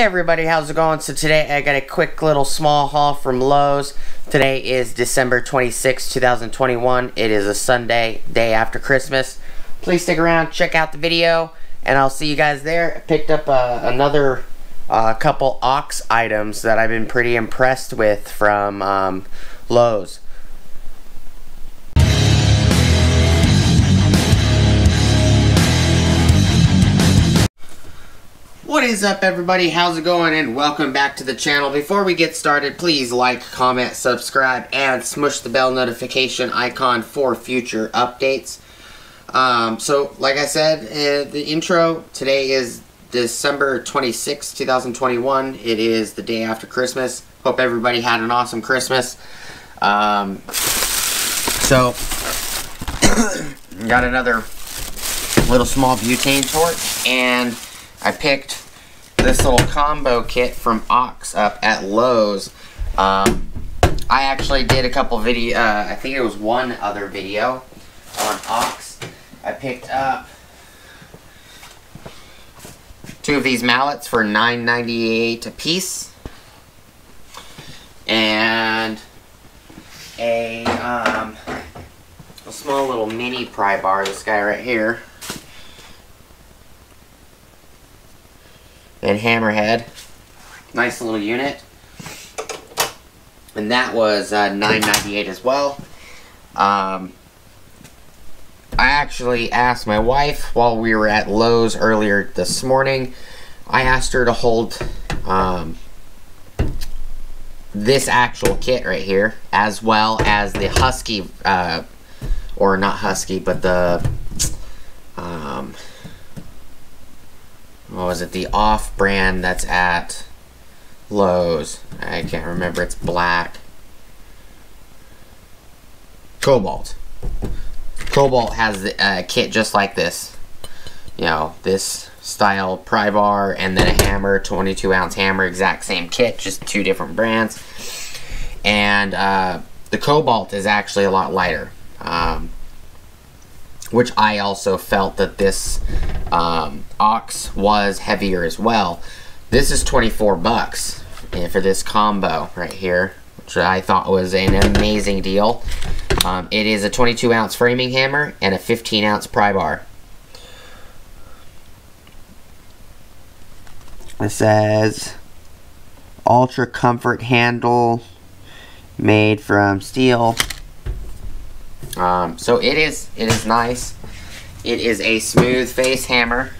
Hey everybody, how's it going? So today I got a quick little small haul from Lowe's. Today is December 26, 2021. It is a Sunday, day after Christmas. Please stick around, check out the video, and I'll see you guys there. I picked up another couple ONYX items that I've been pretty impressed with from Lowe's. What is up everybody, how's it going, and welcome back to the channel. Before we get started, please like, comment, subscribe, and smush the bell notification icon for future updates. So like I said in the intro, today is December 26, 2021. It is the day after Christmas. Hope everybody had an awesome Christmas. So got another little small butane torch, and I picked this little combo kit from ONYX up at Lowe's. I actually did a couple video, I think it was one other video on ONYX. I picked up two of these mallets for $9.98 a piece, and a small little mini pry bar, this guy right here, and hammerhead. Nice little unit. And that was $9.98 as well. I actually asked my wife while we were at Lowe's earlier this morning, I asked her to hold this actual kit right here, as well as the Husky, or not Husky, but the what was it, the off-brand that's at Lowe's. I can't remember, it's black. Cobalt. Cobalt has a kit just like this. You know, this style pry bar and then a hammer, 22-ounce hammer, exact same kit, just two different brands. And the Cobalt is actually a lot lighter. Which I also felt that this ONYX was heavier as well. This is 24 bucks for this combo right here, which I thought was an amazing deal. It is a 22-ounce framing hammer and a 15-ounce pry bar. It says Ultra Comfort Handle, made from steel. So it is nice. It is a smooth face hammer.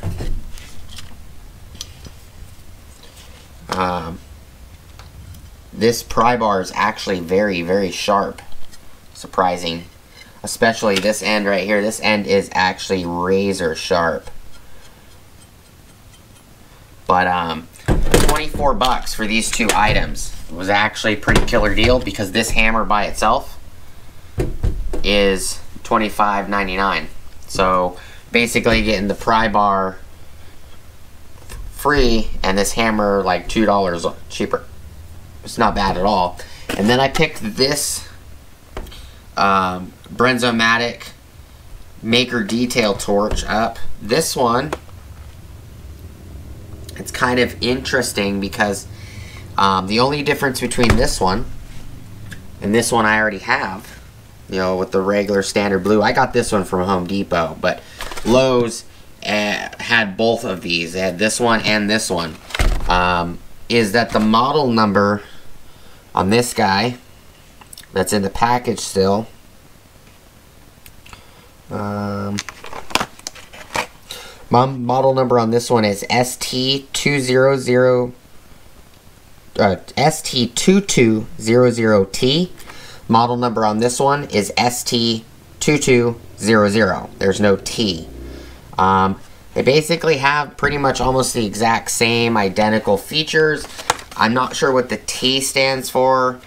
This pry bar is actually very, very sharp. Surprising. Especially this end right here. This end is actually razor sharp. But 24 bucks for these two items was actually a pretty killer deal, because this hammer by itself is $25.99. So basically getting the pry bar free and this hammer like $2 cheaper. It's not bad at all. And then I picked this Brenzomatic Maker Detail Torch up. This one, it's kind of interesting because the only difference between this one and this one I already have, you know, with the regular standard blue. I got this one from Home Depot, but Lowe's had both of these. They had this one and this one. Is that the model number on this guy that's in the package still? Model number on this one is ST2200T. Model number on this one is ST2200. There's no T. They basically have pretty much almost the exact same identical features. I'm not sure what the T stands for.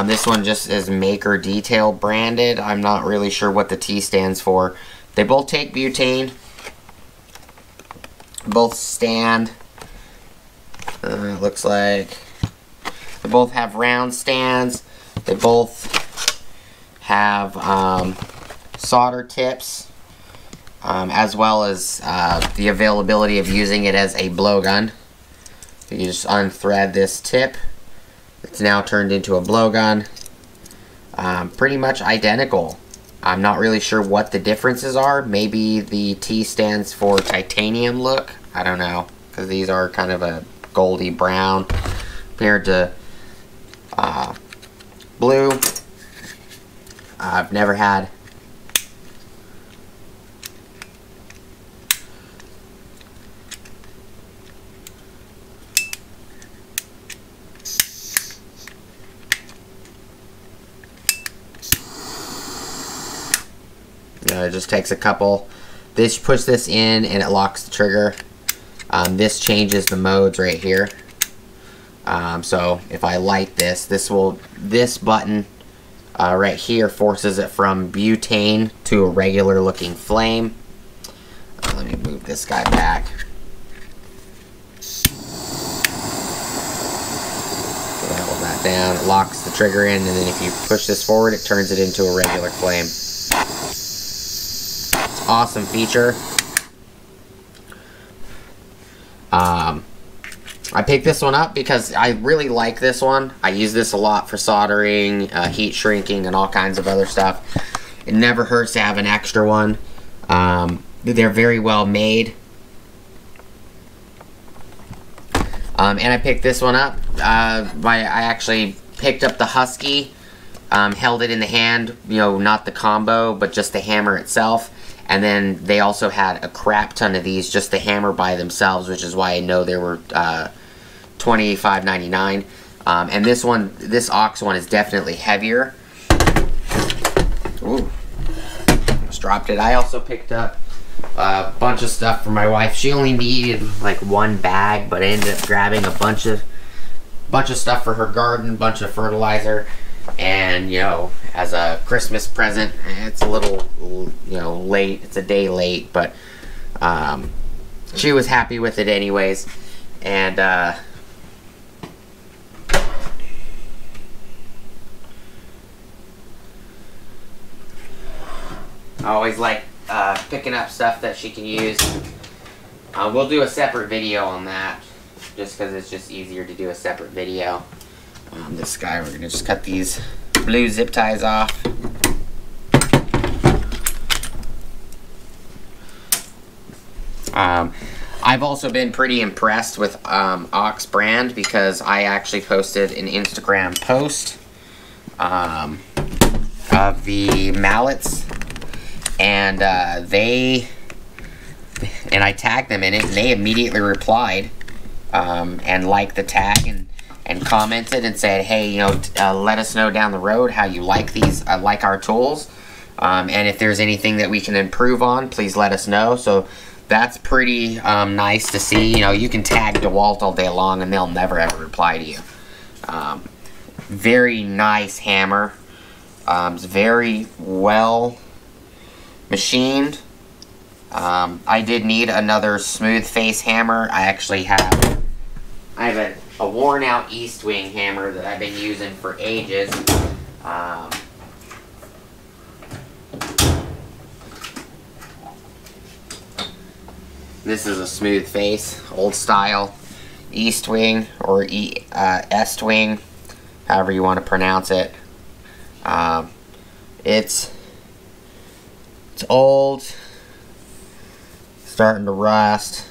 This one just is Maker Detail branded. I'm not really sure what the T stands for. They both take butane. Both stand. It looks like they both have round stands. They both have solder tips, as well as the availability of using it as a blowgun. You just unthread this tip. It's now turned into a blowgun. Pretty much identical. I'm not really sure what the differences are. Maybe the T stands for titanium look. I don't know, because these are kind of a goldy brown compared to blue. I've never had it just takes a couple. Push this in and it locks the trigger. This changes the modes right here. So if I light this button right here forces it from butane to a regular looking flame. Let me move this guy back. So that hold that down. It locks the trigger in, and then if you push this forward, it turns it into a regular flame. Awesome feature. I picked this one up because I really like this one. I use this a lot for soldering, heat shrinking, and all kinds of other stuff. It never hurts to have an extra one. They're very well made. And I picked this one up. I actually picked up the Husky, held it in the hand, you know, not the combo, but just the hammer itself. And then they also had a crap ton of these, just the hammer by themselves, which is why I know they were $25.99. And this ONYX one is definitely heavier. Ooh, almost dropped it. I also picked up a bunch of stuff for my wife. She only needed like one bag, but I ended up grabbing a bunch of stuff for her garden, bunch of fertilizer. And, you know, as a Christmas present, it's a little, you know, late. It's a day late, but she was happy with it anyways. And I always like picking up stuff that she can use. We'll do a separate video on that, just because it's just easier to do a separate video. This guy, we're gonna just cut these blue zip ties off. I've also been pretty impressed with ONYX brand, because I actually posted an Instagram post of the mallets, and I tagged them in it, and they immediately replied and liked the tag and commented and said, hey, you know, let us know down the road how you like these, like our tools, and if there's anything that we can improve on, please let us know. So that's pretty nice to see. You know, you can tag DeWalt all day long and they'll never ever reply to you. Very nice hammer. It's very well machined. I did need another smooth face hammer. I actually have a worn out East Wing hammer that I've been using for ages. This is a smooth face, old style East Wing, or Est Wing, however you want to pronounce it. It's old, starting to rust.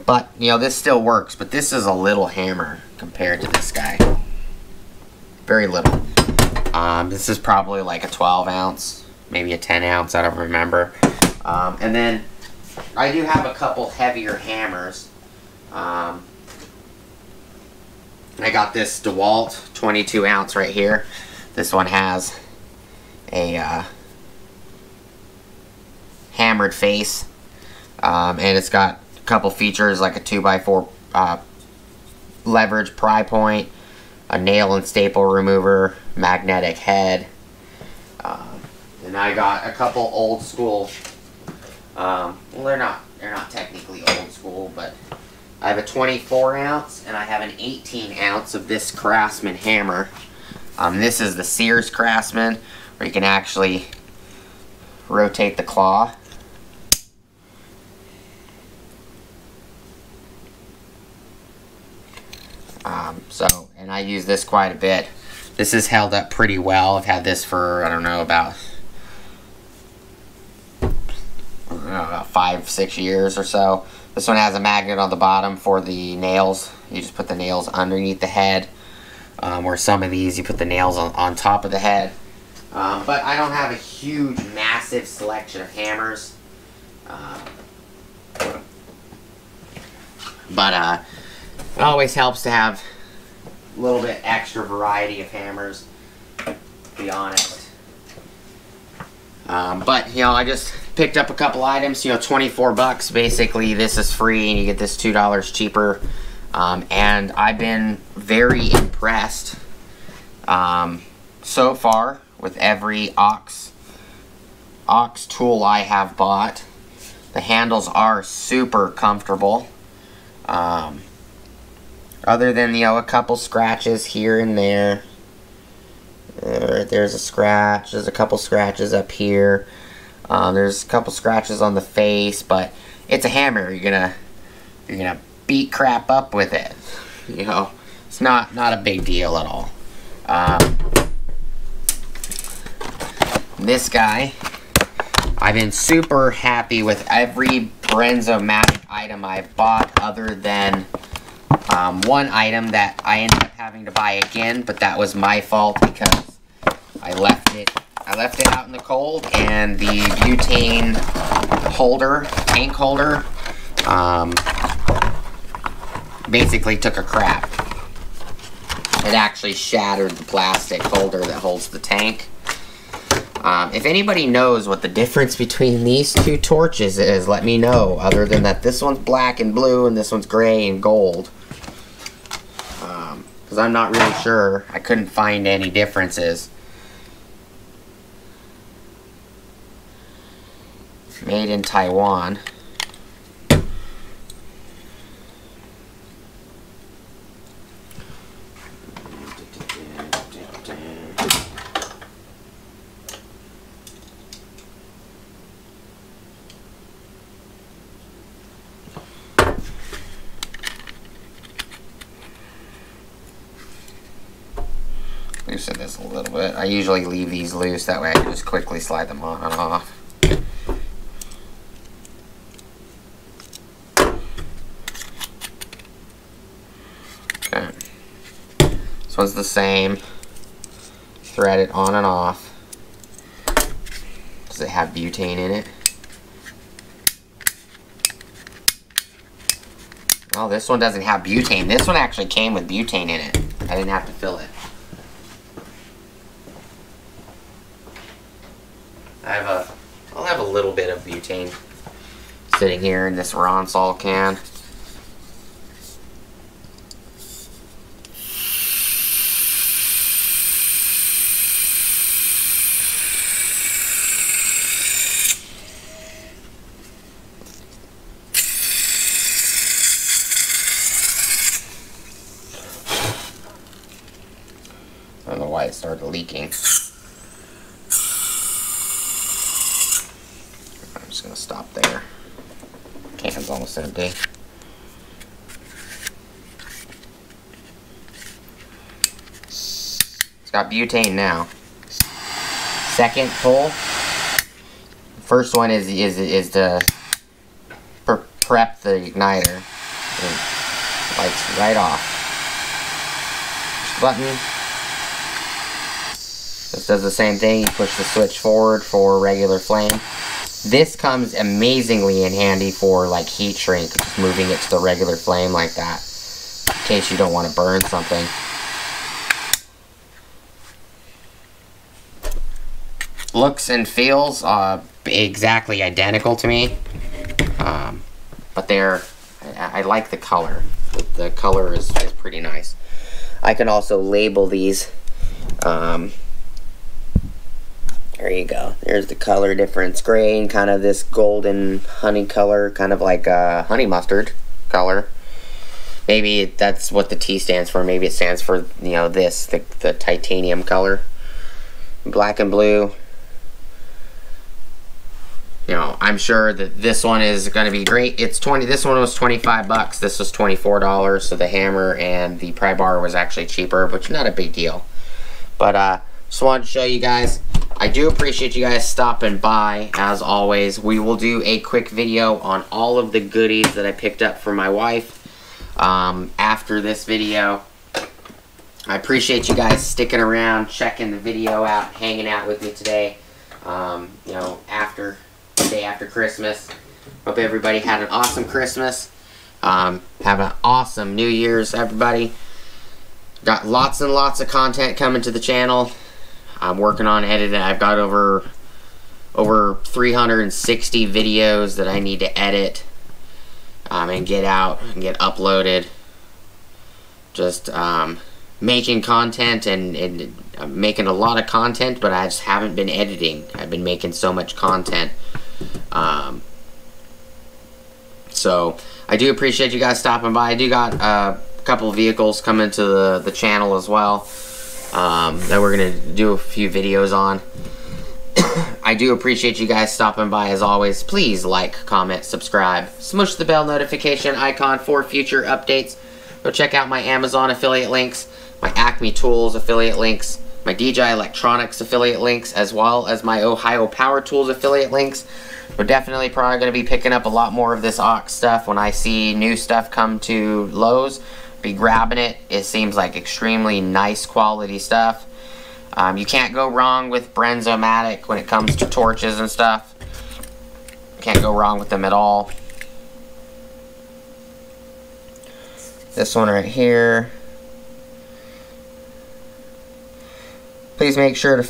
But, you know, this still works, but this is a little hammer compared to this guy. Very little. This is probably like a 12 ounce, maybe a 10 ounce, I don't remember. And then I do have a couple heavier hammers. I got this DeWalt 22 ounce right here. This one has a hammered face, and it's got a couple features like a 2x4 leverage pry point, a nail and staple remover, magnetic head, and I got a couple old school. Well, they're not technically old school, but I have a 24 ounce and I have an 18 ounce of this Craftsman hammer. This is the Sears Craftsman, where you can actually rotate the claw. And I use this quite a bit. This has held up pretty well. I've had this for, I don't know, about 5-6 years or so. This one has a magnet on the bottom for the nails. You just put the nails underneath the head. Or some of these, you put the nails on top of the head. But I don't have a huge, massive selection of hammers. But it always helps to have a little bit extra variety of hammers, to be honest. But, you know, I just picked up a couple items, you know, 24 bucks. Basically, this is free, and you get this $2 cheaper. And I've been very impressed so far with every aux tool I have bought. The handles are super comfortable. Other than, you know, a couple scratches here and there. There's a scratch. There's a couple scratches up here. There's a couple scratches on the face, but it's a hammer. You're gonna beat crap up with it. You know, it's not a big deal at all. This guy, I've been super happy with every Brenzomatic item I've bought, other than one item that I ended up having to buy again, but that was my fault because I left it out in the cold, and the butane holder, tank holder, basically took a crap. It actually shattered the plastic holder that holds the tank. If anybody knows what the difference between these two torches is, let me know. Other than that, this one's black and blue, and this one's gray and gold. Because I'm not really sure. I couldn't find any differences. Made in Taiwan. Loosen this a little bit. I usually leave these loose, that way I can just quickly slide them on and off. Okay. This one's the same. Thread it on and off. Does it have butane in it? Oh, this one doesn't have butane. This one actually came with butane in it. I didn't have to fill it. I'll have a little bit of butane sitting here in this Ronsol can. I don't know why it started leaking. I'm just gonna stop there. Can's almost empty. It's got butane now. Second pull. First one is to prep the igniter. It lights right off. Push the button. This does the same thing. You push the switch forward for regular flame. This comes amazingly in handy for like heat shrink, just moving it to the regular flame like that, in case you don't want to burn something. Looks and feels exactly identical to me, but I like the color. The color is pretty nice. I can also label these. There you go. There's the color difference. Gray and kind of this golden honey color, kind of like a honey mustard color. Maybe that's what the T stands for. Maybe it stands for, you know, this, the titanium color. Black and blue. you know, I'm sure that this one is going to be great. It's 20. This one was 25 bucks. This was $24. So the hammer and the pry bar was actually cheaper, which is not a big deal. But just wanted to show you guys. I do appreciate you guys stopping by. As always, we will do a quick video on all of the goodies that I picked up for my wife after this video. I appreciate you guys sticking around, checking the video out, hanging out with me today. You know, day after Christmas. Hope everybody had an awesome Christmas. Have an awesome New Year's, everybody. Got lots and lots of content coming to the channel. I'm working on editing. I've got over 360 videos that I need to edit and get out and get uploaded. Just making content and making a lot of content, but I just haven't been editing. I've been making so much content. So I do appreciate you guys stopping by. I do got a couple of vehicles coming to the channel as well that we're gonna do a few videos on. I do appreciate you guys stopping by. As always, please like, comment, subscribe, smush the bell notification icon for future updates. Go check out my Amazon affiliate links, my Acme Tools affiliate links, my DJI Electronics affiliate links, as well as my Ohio Power Tools affiliate links. We're definitely probably going to be picking up a lot more of this ONYX stuff when I see new stuff come to Lowe's. Be grabbing it. It seems like extremely nice quality stuff. You can't go wrong with Brenzomatic when it comes to torches and stuff. Can't go wrong with them at all. This one right here. Please make sure the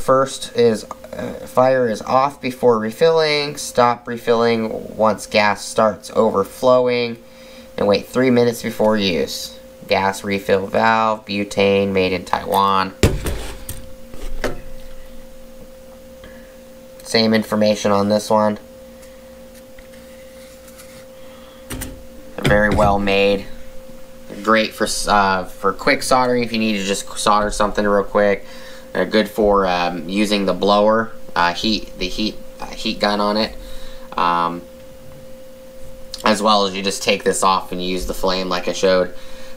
fire is off before refilling. Stop refilling once gas starts overflowing, and wait 3 minutes before use. Gas refill valve, butane, made in Taiwan. Same information on this one. They're very well made. They're great for quick soldering if you need to just solder something real quick. They're good for using the blower, heat gun on it, as well as you just take this off and use the flame like I showed.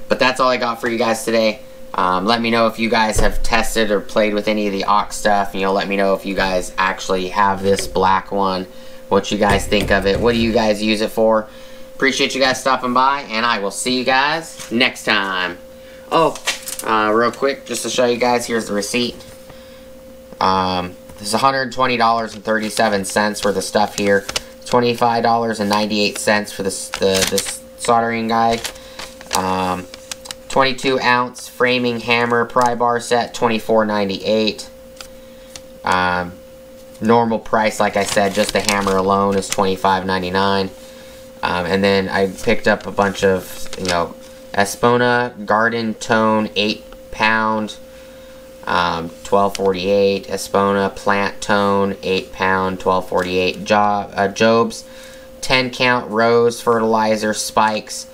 But that's all I got for you guys today. Let me know if you guys have tested or played with any of the ONYX stuff, and let me know if you guys actually have this black one, what you guys think of it, what do you guys use it for. Appreciate you guys stopping by, and I will see you guys next time. Oh, real quick, just to show you guys, here's the receipt. This is $120.37 for the stuff here. $25.98 for this soldering guide. 22 ounce framing hammer pry bar set, $24.98. Normal price, like I said, just the hammer alone is $25.99. And then I picked up a bunch of, Espona Garden Tone 8-pound, $12.48. Espona Plant Tone 8-pound, $12.48. Job's 10-count rose fertilizer spikes.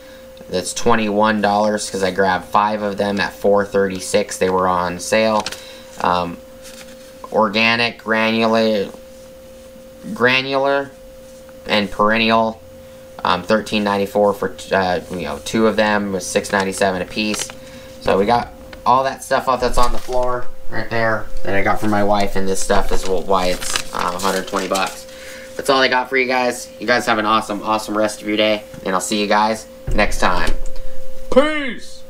That's $21 because I grabbed 5 of them at $4.36. They were on sale. Organic granular and perennial. $13.94 for 2 of them, was $6.97 a piece. So we got all that stuff that's on the floor right there that I got for my wife, and this stuff is why it's 120 bucks. That's all I got for you guys. You guys have an awesome rest of your day, and I'll see you guys next time. Peace!